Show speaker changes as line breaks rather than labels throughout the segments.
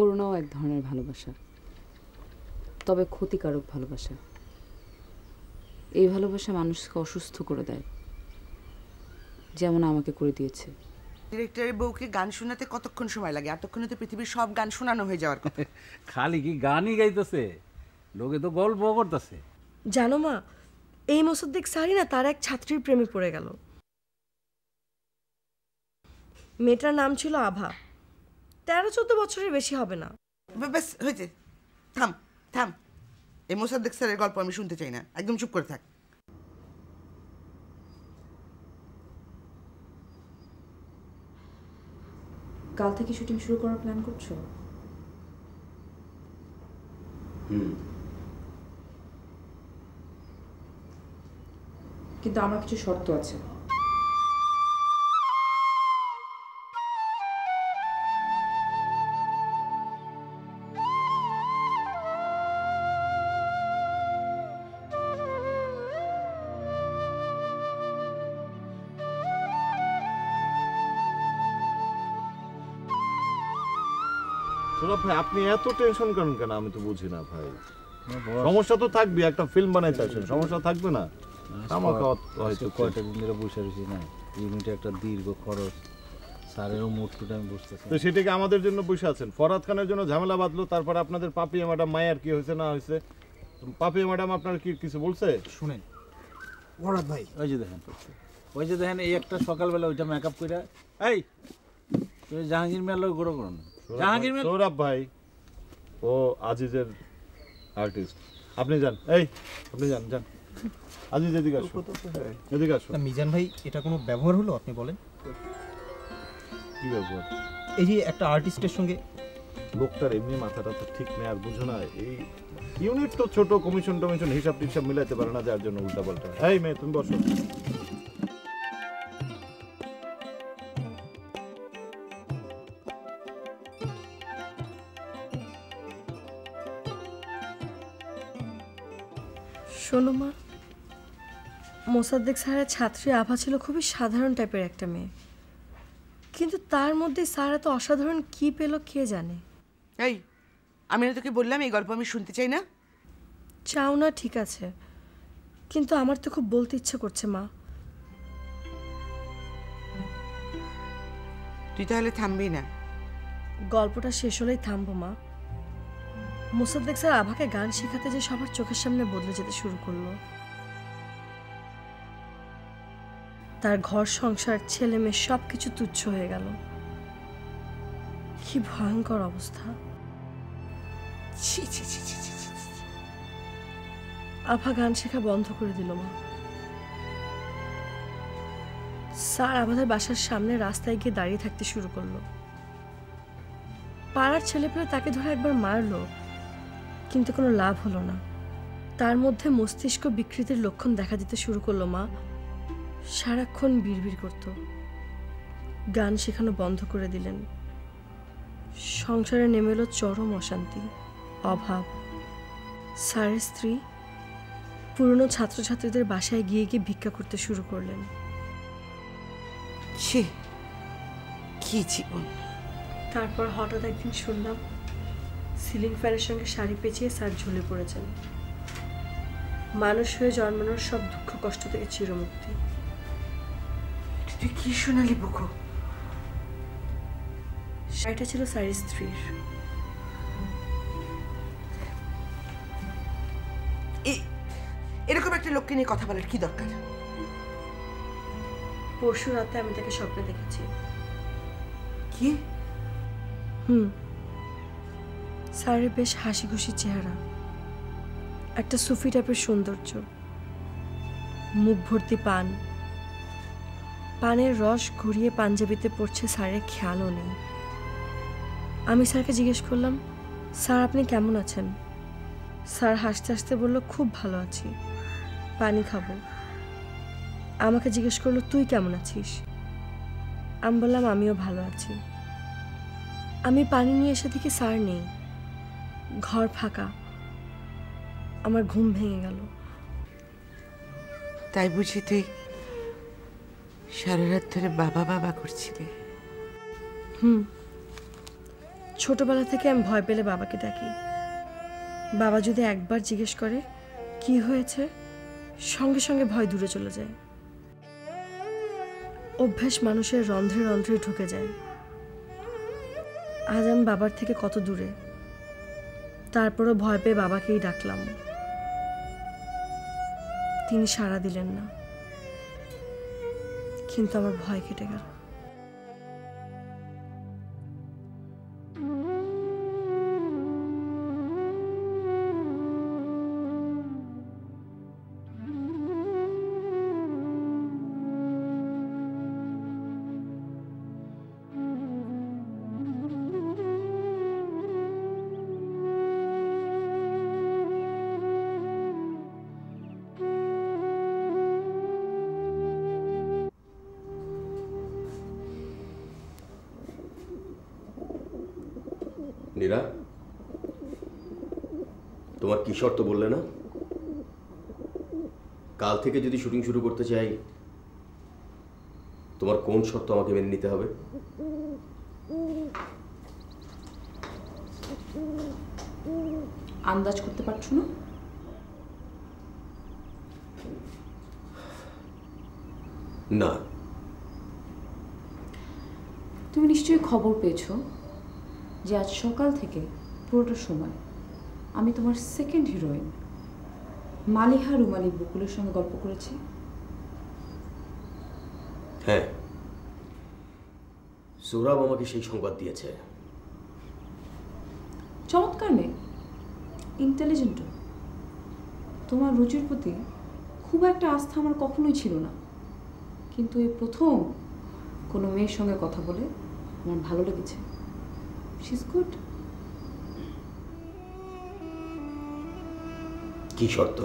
করুণাও এক ধরনের ভালোবাসা, তবে ক্ষতিকারক ভালোবাসা। এই ভালোবাসা মানুষকে অসুস্থ করে দেয়, যেমন আমাকে করে দিয়েছে।
ডিরেক্টরের বউকে গান শোনাতে কতক্ষণ সময় লাগে? এতক্ষণে তো পৃথিবীর সব গান শোনানো হয়ে যাওয়ার কথা।
খালি কি গানই গাইতেছে, লোকে তো গল্প করতেছে।
জানো মা, এই মোসাদ্দেক স্যারই না তার এক ছাত্রীর প্রেমে পড়ে গেল। মেয়েটার নাম ছিল আভা, 13-14 বছরের বেশি হবে না।
ব্যাস হয়েছে, থাম থাম। এই মোসাদ্দেক স্যারের গল্প আমি শুনতে চাই না, একদম চুপ করে থাক।
কাল থেকে শুটিং শুরু করার প্ল্যান করছো? কিন্তু আমার কিছু শর্ত আছে।
সৌরভ ভাই, আপনি এত টেনশন করেন কেন? আমি তো বুঝি না ভাই। সমস্যা তো থাকবে, একটা ফিল্ম বানাইতে আসেন, সমস্যা থাকবে না? আমাকে হয়তো
কয়টা দিন ধরে বসে রয়েছি না, ইউনিটে একটা দীর্ঘ খরচ, স্যারেরও মুডটা আমি বুঝতেছি।
তো সেটাকে আমাদের জন্য বসে আছেন। ফরহাদ খানের জন্য ঝামেলা বাঁধলো, তারপর আপনাদের পাপিয়া ম্যাডাম মায়ের কি হয়েছে না হয়েছে? পাপিয়া ম্যাডাম আপনার কি কিছু বলছে?
শুনেন ফরহাদ ভাই, ওই যে দেখেন এই একটা সকালবেলা ওইটা মেকআপ করে, এই তুমি জাহাঙ্গীর মেয়ার লোক ঘুরো করো না। জাহাঙ্গীর মেয়ার,
সৌরভ ভাই ও আজিজের আর্টিস্ট। আপনি যান, এই আপনি যান যান। আজিজ এদিকে আসো, এদিকে আসো।
মিজান ভাই, এটা কোনো ব্যবহার হলো? আপনি বলেন
কি ব্যবহার?
এই যে একটা আর্টিস্টের সঙ্গে
লোকটার এমনি মাথাটা তো ঠিক নেই, আর বুঝো না এই ইউনিট তো ছোট, কমিশন টমিশন হিসাব টিসাব মিলাইতে পারে না, যার জন্য উল্টা পাল্টা। এই মেয়ে তুমি বসো।
শোনো মা, মোসাদ্দেক স্যারের ছাত্রী আভা ছিল খুবই সাধারণ টাইপের একটা মেয়ে, কিন্তু তার মধ্যে স্যার এত অসাধারণ কি পেল কে জানে।
এই, আমি না তোকে বললাম এই গল্প আমি শুনতে চাই না?
চাও না ঠিক আছে, কিন্তু আমার তো খুব বলতে ইচ্ছে করছে মা।
তুই তাহলে থামবি না?
গল্পটা শেষ হলেই থামবো মা। মোসাদ্দেক স্যার আভাকে গান শেখাতে যে সবার চোখের সামনে বদলে যেতে শুরু করলো। তার ঘর সংসার ছেলে মেয়ে সবকিছু তুচ্ছ হয়ে গেল। কি ভয়ঙ্কর অবস্থা।
ছি ছি ছি ছি ছি ছি।
আভা গান শেখা বন্ধ করে দিল মা। স্যার আমাদের বাসার সামনে রাস্তায় গিয়ে দাঁড়িয়ে থাকতে শুরু করলো। পাড়ার ছেলেপেলে তাকে ধরে একবার মারলো, কিন্তু কোনো লাভ হলো না। তার মধ্যে মস্তিষ্ক বিকৃতির লক্ষণ দেখা দিতে শুরু করলো মা। সারাক্ষণ বিড়বিড় করত। গান শেখানো বন্ধ করে দিলেন। সংসারে নেমে এলো চরম অশান্তি, অভাব। স্যারের স্ত্রী পুরনো ছাত্রছাত্রীদের বাসায় গিয়ে গিয়ে ভিক্ষা করতে শুরু করলেন।
ছি, কি জীবন।
তারপর হঠাৎ একদিন শুনলাম সিলিং ফ্যানের সঙ্গে শাড়ি পেঁচিয়ে স্যার ঝুলে পড়েছেন। মানুষ হয়ে জন্মানোর সব দুঃখ কষ্ট থেকে চিরমুক্তি।
তুই কি শোনালি বুকু?
শাড়িটা ছিল স্যারের স্ত্রীর।
এরকম একটা লোককে নিয়ে কথা বলার কি দরকার?
পরশু রাতে আমি তাকে স্বপ্নে দেখেছি।
কি?
স্যারের বেশ হাসি খুশি চেহারা, একটা সুফি টাইপের সৌন্দর্য, মুখ ভর্তি পান, পানের রস ঘুরিয়ে পাঞ্জাবিতে পড়ছে, স্যারের খেয়ালও নেই। আমি স্যারকে জিজ্ঞেস করলাম, স্যার আপনি কেমন আছেন? স্যার হাসতে হাসতে বলল, খুব ভালো আছি, পানি খাবো। আমাকে জিজ্ঞেস করলো, তুই কেমন আছিস? আমি বললাম, আমিও ভালো আছি। আমি পানি নিয়ে এসে দেখি স্যার নেই, ঘর ফাঁকা। আমার ঘুম ভেঙে গেল।
তাই বুঝি তুই সারা রাত ধরে বাবা বাবা করছিলে?
ছোটবেলা থেকে আমি ভয় পেলে বাবাকে ডাকি। বাবা যদি একবার জিজ্ঞেস করে কি হয়েছে, সঙ্গে সঙ্গে ভয় দূরে চলে যায়। অভ্যাস মানুষের রন্ধ্রে রন্ধ্রে ঢুকে যায়। আজ আমি বাবার থেকে কত দূরে, তারপরও ভয় পেয়ে বাবাকেই ডাকলাম। তিনি সাড়া দিলেন না, কিন্তু আমার ভয় কেটে গেল।
নীরা, তোমার কি শর্ত বললে না? কাল থেকে যদি শুটিং শুরু করতে চাই, তোমার কোন শর্ত আমাকে মেনে নিতে হবে?
আন্দাজ করতে পারছো না?
না।
তুমি নিশ্চয়ই খবর পেয়েছো যে আজ সকাল থেকে পুরোটা সময় আমি তোমার সেকেন্ড হিরোইন মালিহা রুমালি বকুলের সঙ্গে গল্প করেছি।
হ্যাঁ, সৌরভ আমাকে সেই সংবাদ দিয়েছে।
চমৎকার মেয়ে, ইন্টেলিজেন্টও। তোমার রুচির প্রতি খুব একটা আস্থা আমার কখনোই ছিল না, কিন্তু এই প্রথম কোনো মেয়ের সঙ্গে কথা বলে আমার ভালো লেগেছে। She is good.
কি শর্ত?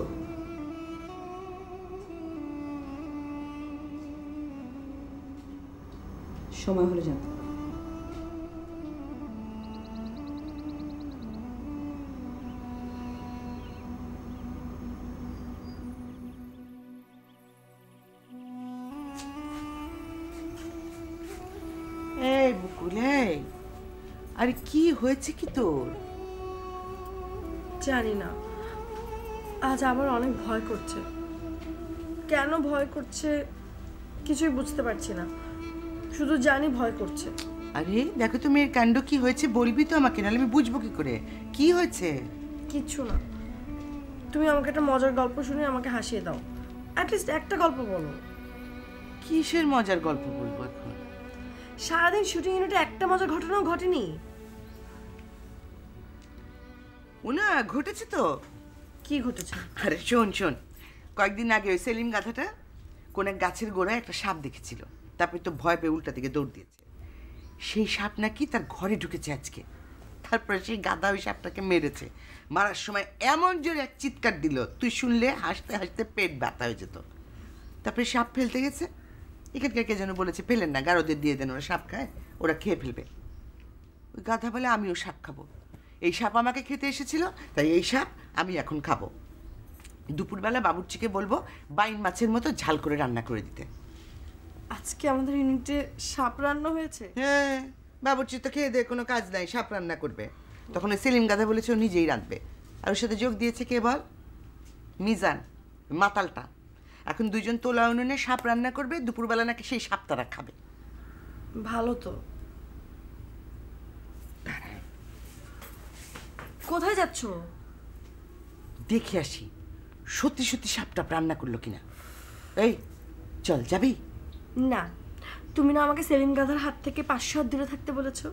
সময় হলে জানতে।
এই বকুল, এই আরে কি হয়েছে কি তোর?
জানি না, আজ আবার অনেক ভয় করছে। কেন ভয় করছে কিছুই বুঝতে পারছি না, শুধু জানি ভয় করছে।
আরে দেখো তো মেয়ের কাণ্ড, কি হয়েছে বলবি তো আমাকে, নাহলে আমি বুঝবো কি করে কি হয়েছে।
কিচ্ছু না, তুমি আমাকে একটা মজার গল্প শুনে আমাকে হাসিয়ে দাও। অ্যাটলিস্ট একটা গল্প বলো।
কিসের মজার গল্প বলবো এখন?
সারাদিন শুটিং ইউনিটে একটা মজার ঘটনাও ঘটেনি?
ও না, ঘটেছে তো।
কি ঘটেছে?
আরে শোন শোন, কয়েকদিন আগে ওই সেলিম গাধাটা কোন এক গাছের গোড়ায় একটা সাপ দেখেছিল, তারপরে তো ভয় পেয়ে উল্টা দিকে দৌড় দিয়েছে। সেই সাপ নাকি তার ঘরে ঢুকেছে আজকে। তারপরে সেই গাধা ওই সাপটাকে মেরেছে। মারার সময় এমন জোরে এক চিৎকার দিল, তুই শুনলে হাসতে হাসতে পেট ব্যথা হয়ে যেত। তারপরে সাপ ফেলতে গেছে, এখানকার কে যেন বলেছে ফেলেন না, গারোদের দিয়ে দেন, ওরা সাপ খায়, ওরা খেয়ে ফেলবে। ওই গাধা বলে আমিও সাপ খাবো। এই সাপ আমাকে খেতে এসেছিল, তাই এই সাপ আমি এখন খাবো। দুপুরবেলা বাবুর্চিকে বলবো বাইন মাছের মতো ঝাল করে রান্না করে দিতে।
আজকে আমাদের ইউনিটে সাপ রান্না হয়েছে?
হ্যাঁ, বাবুর্চি তো খেয়ে দিয়ে কোনো কাজ নাই, সাপ রান্না করবে। তখন ওই সেলিম গাধা বলেছে ও নিজেই রাঁধবে। আর ওর সাথে যোগ দিয়েছে কে বল? মিজান, মাতালটা। এখন দুইজন তোলা উনুনে সাপ রান্না করবে, দুপুরবেলা নাকি সেই সাপ তারা খাবে।
ভালো তো। কোথায় যাচ্ছ?
দেখে আসি সত্যি সত্যি সাপটা রান্না করলো কিনা। এই চল, যাবি?
না, তুমি না আমাকে সেলিম গাধার হাত থেকে 500 হাত দূরে থাকতে বলেছো?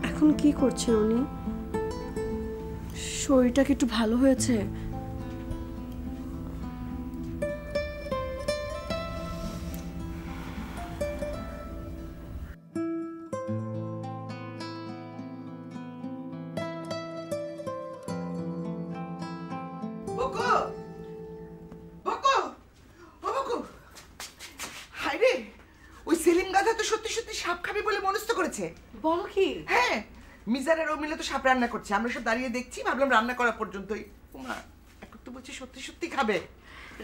এখন কি করছেন উনি? শরীরটা কি একটু ভালো হয়েছে?
বকো, বকো, সাপ খাবে বলে মনস্থ করেছে।
বলো কি?
হ্যাঁ, মিজান আর ও মিলে তো সাপ রান্না করছে, আমরা সব দাঁড়িয়ে দেখছি, ভাবলাম রান্না করা পর্যন্তই। ওমা, এখন তো বলছি সত্যি সত্যি খাবে।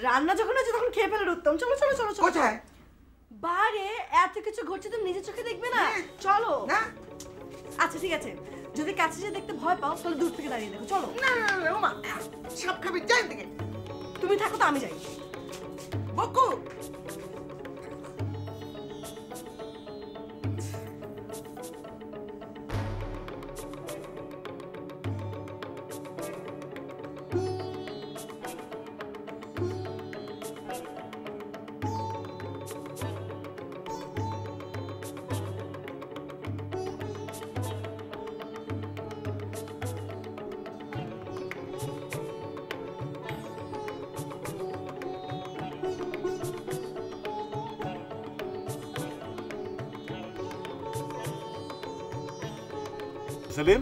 রান্না যখন আছে তখন খেয়ে ফেলে উত্তম। চলো চলো চলো চলো।
কোথায়?
বারে এত কিছু ঘটছে, তুমি নিজের চোখে দেখবে না? চলো
না
আচ্ছা ঠিক আছে, যদি কাছে যেয়ে দেখতে ভয় পাও তাহলে দূর থেকে দাঁড়িয়ে দেখো। চলো।
না না না, ওমা সাপ খাবে, যাই থেকে।
তুমি থাকো তো আমি যাই।
বকু
সেলিম,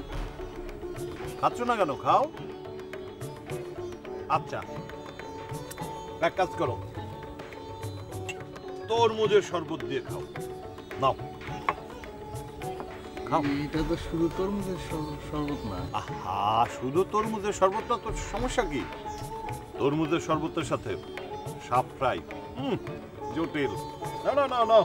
খাচ্ছ না কেন? খাও। আচ্ছা, এক কাজ করো, তরমুজের শরবত দিয়ে খাও। নাও খাও।
এটা তো শুধু তরমুজের শরবত না।
আহা, শুধু তরমুজের শরবত না তো সমস্যা কি? তরমুজের শরবতের সাথে সাপ ফ্রাই, জটিল। না না না না,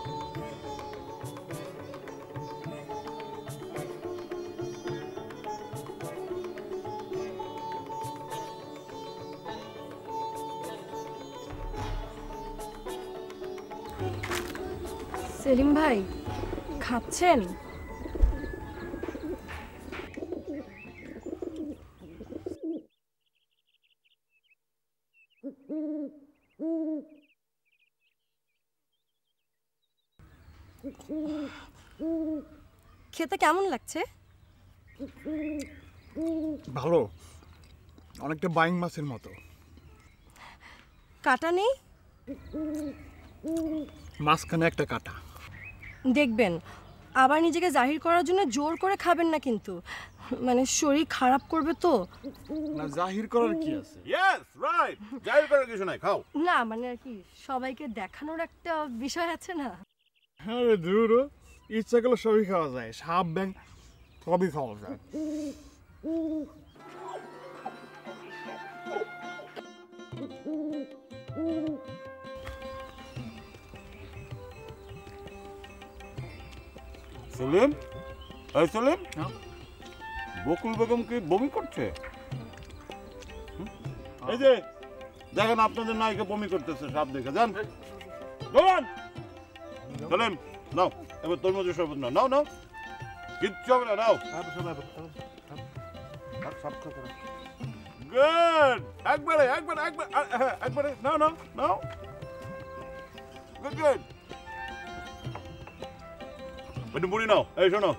সেলিম ভাই খাচ্ছেন? খেতে কেমন লাগছে?
ভালো, অনেকটা বাইং মাছের মতো।
কাটা নেই?
মাঝখানে একটা কাটা।
দেখবেন আবার নিজেকে জাহির করার জন্য জোর করে খাবেন না কিন্তু, মানে শরীর খারাপ করবে তো।
না, জাহির করার কি আছে?
ইয়েস রাইট, যাই করার কিছু নাই, খাও।
না মানে আর কি, সবাইকে দেখানোর একটা বিষয় আছে না।
হ্যাঁ রে দূর, ইচ্ছা করলে সবই খাওয়া যায়, সাপ ব্যাং সবই খাওয়া যায়।
সেলিম, এই সেলিম, বকুল বেগম কি বমি করছে? এই যে দেখেন আপনাদের নায়িকা বমি করতেছে, সাপ দেখে যান। সেলিম নাও, এবার তরমুজের শরবত নাও। নাও নাও, কিচ্ছু হবে না, নাও। গুড, একবারে একবারে একবারে একবারে, নাও নাও নাও, গুড গুড। একটু মুড়ি নাও, এই শোনো,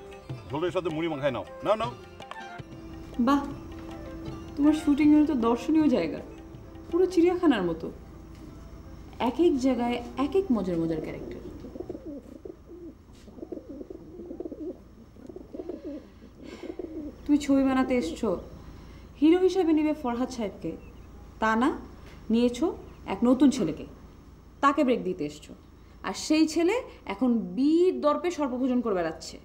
ঝোলের সাথে মুড়ি মাখাই নাও। নাও নাও।
বাহ, তোমার শুটিংয়ের তো দর্শনীয় জায়গা, পুরো চিড়িয়াখানার মতো। এক এক জায়গায় এক এক মজার মজার ক্যারেক্টার। তুমি ছবি বানাতে এসছো, হিরো হিসাবে নিবে ফরহাদ সাহেবকে, তা না, নিয়েছো এক নতুন ছেলেকে, তাকে ব্রেক দিতে এসছো। আর সেই ছেলে এখন বীর দর্পে সর্বভোজন করে বেড়াচ্ছে।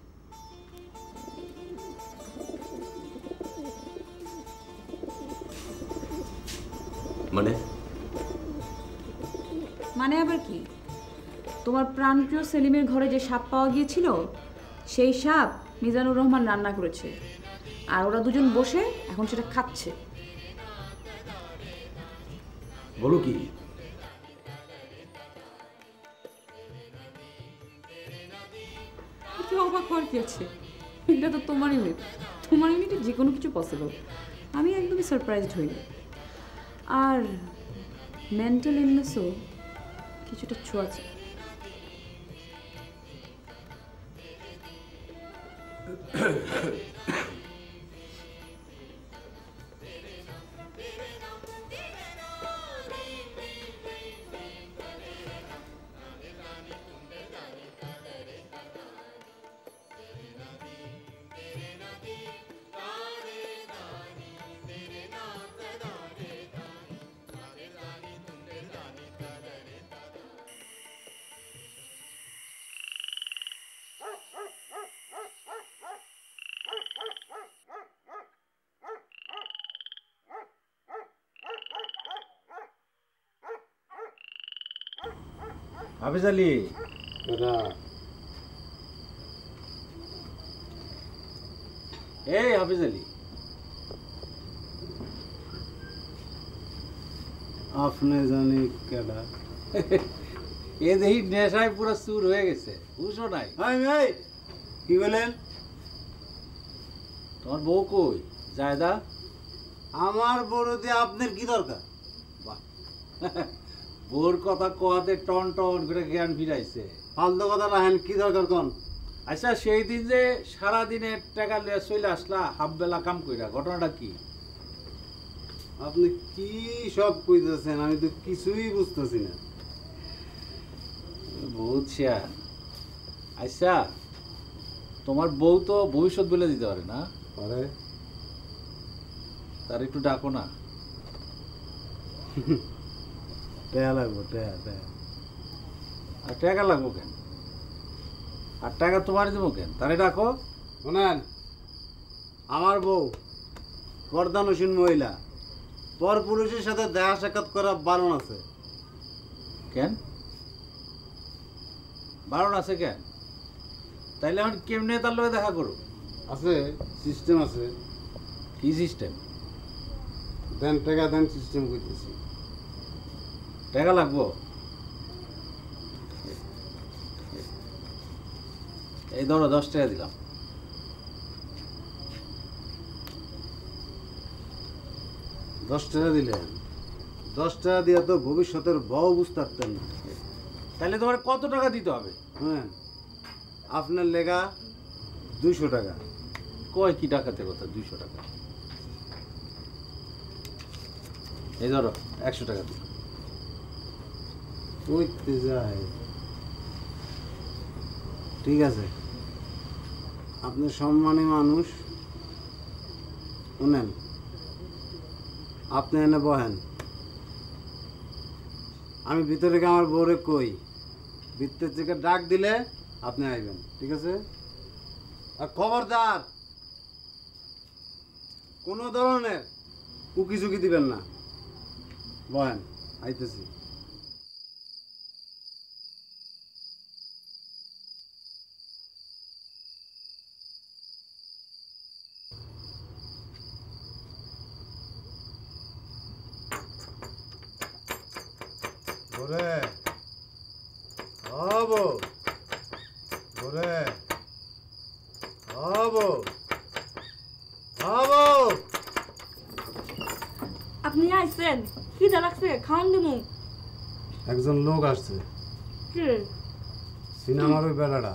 মানে আবার কি? তোমার প্রাণপ্রিয় সেলিমের ঘরে যে সাপ পাওয়া গিয়েছিল, সেই সাপ মিজানুর রহমান রান্না করেছে, আর ওরা দুজন বসে এখন সেটা খাচ্ছে।
বলো কি?
অবাক হওয়ার কি আছে? এটা তো তোমার ইউনিট, তোমার ইউনিটে যে কোনো কিছু পসিবল। আমি একদমই সারপ্রাইজড হইনি। আর মেন্টাল ইলনেসও কিছুটা ছোঁয়াছে।
হাফিজ আলী, এই হাফিজ আলী,
আপনি জানি কেডা?
এ দেখি নেশায় পুরো চুর হয়ে গেছে, বুঝো নাই?
কি বলেন?
তোমার বউ কই জায়দা?
আমার বড় দিয়ে আপনার কি দরকার?
বউর কথা কোয়াতে টন টন করে জ্ঞান ফিরাইছে।
ফালতু কথা রাখেন, কি দরকার কোন?
আচ্ছা সেই দিন যে সারাদিনের টাকা লিয়ে চলে আসলা হাফ বেলা কাম কইরা, ঘটনাটা কি?
আপনি কি সব কইতেছেন? আমি তো কিছুই বুঝতেছি না।
বুঝছা? আচ্ছা তোমার বউ তো ভবিষ্যৎ বলে দিতে পারে না?
আরে
তার একটু ডাকো না।
টাকা লাগবো, টাকা টাকা।
আর টাকা লাগবো কেন? আর টাকা তোমার দেবো কেন? তারে ডাকো।
শোনেন, আমার বউ পর্দানসীন মহিলা, পর পুরুষের সাথে দেখা সাক্ষাৎ করা বারণ আছে।
কেন বারণ আছে কেন? তাইলে এখন কেমনে তার লগে দেখা করো?
আছে, সিস্টেম আছে।
কি সিস্টেম?
দেন টাকা দেন, সিস্টেম করতেছি।
টাকা লাগবো? এই ধরো 10 টাকা দিলাম।
দশ টাকা দিলেন? 10 টাকা দিয়ে তো ভবিষ্যতের বউ বুঝতে পারতেন না।
তাহলে তোমার কত টাকা দিতে হবে?
হ্যাঁ, আপনার লেগা 200 টাকা।
কয় কি টাকাতে কথা? 200 টাকা? এই ধরো 100 টাকা দিলাম।
কইতে যায়। ঠিক আছে, আপনি সম্মানী মানুষ। শুনেন, আপনি এনে বহেন, আমি ভিতরে গিয়ে আমার বউরে কই, ভিতর থেকে ডাক দিলে আপনি আইবেন। ঠিক আছে? আর খবরদার কোনো ধরনের উকি ঝুঁকি দিবেন না। বহেন, আইতেছি। ওরে হবো, ওরে হবো, হবো।
আপনি আইছেন? খিদা লাগছে, খাওয়ান দেবো।
একজন লোক আসছে,
কে?
সিনেমার ওই বেলাটা,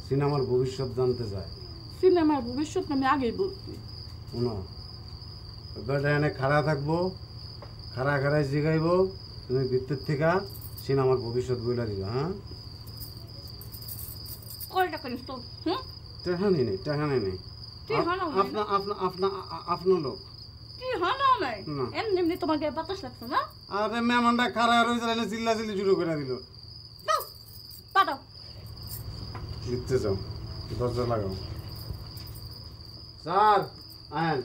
সিনেমার ভবিষ্যৎ জানতে চায়।
সিনেমার ভবিষ্যৎ আমি আগেই বলছি।
শুনো, ওই বেলাটা এনে খাড়া থাকবো, খাড়া খাড়ায় জিগাইবো, তুমি ভিতর থেকে সিনেমার ভবিষ্যৎ বইলা দিবা। হ্যাঁ,
কয় টাকা নিস তো? হুম,
টেহানি নেই, টেহানি নেই।
টেহানো নেই?
আপনার আপনার আপনার আপনার লোক।
কি হানো নাই?
না।
এমনি এমনি তোমার গায়ে বাতাস লাগছে না?
আরে মেহমানটা খাড়া রয়েছে, চিল্লা চিল্লি শুরু করে দিল।
দাও, পাঠাও।
লিখতে যাও, দরজা লাগাও। স্যার আয়েন।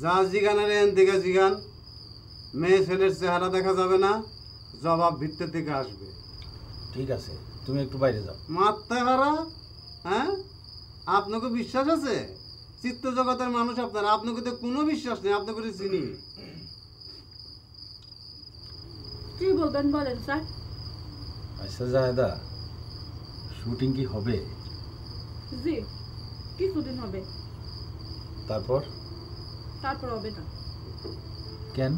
যা জিগানের এন থেকে জিগান, মেয়ে ছেলের চেহারা দেখা যাবে না, জবাব ভিতর থেকে আসবে।
ঠিক আছে, তুমি একটু বাইরে যাও।
মাথা খারাপ? হ্যাঁ, আপনাকে বিশ্বাস আছে? চিত্ত জগতের মানুষ আপনারা, আপনাকে তো কোনো বিশ্বাস নেই, আপনাকে তো চিনি।
কি বলবেন বলেন স্যার।
আচ্ছা জায়দা, শুটিং কি হবে?
জি, কিছুদিন হবে,
তারপর?
তারপর হবে না।
কেন?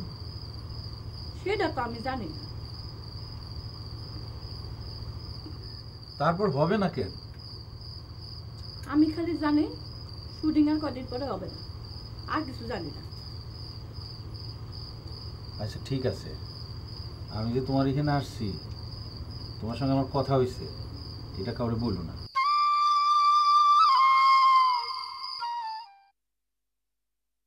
সেটা তো আমি জানি না।
তারপর হবে না কেন?
আমি খালি জানি শুটিং আর কদিন পরে হবে না, আর কিছু জানি না।
আচ্ছা ঠিক আছে, আমি যে তোমার এখানে আসছি, তোমার সঙ্গে আমার কথা হয়েছে, এটা কাউরে বললো না।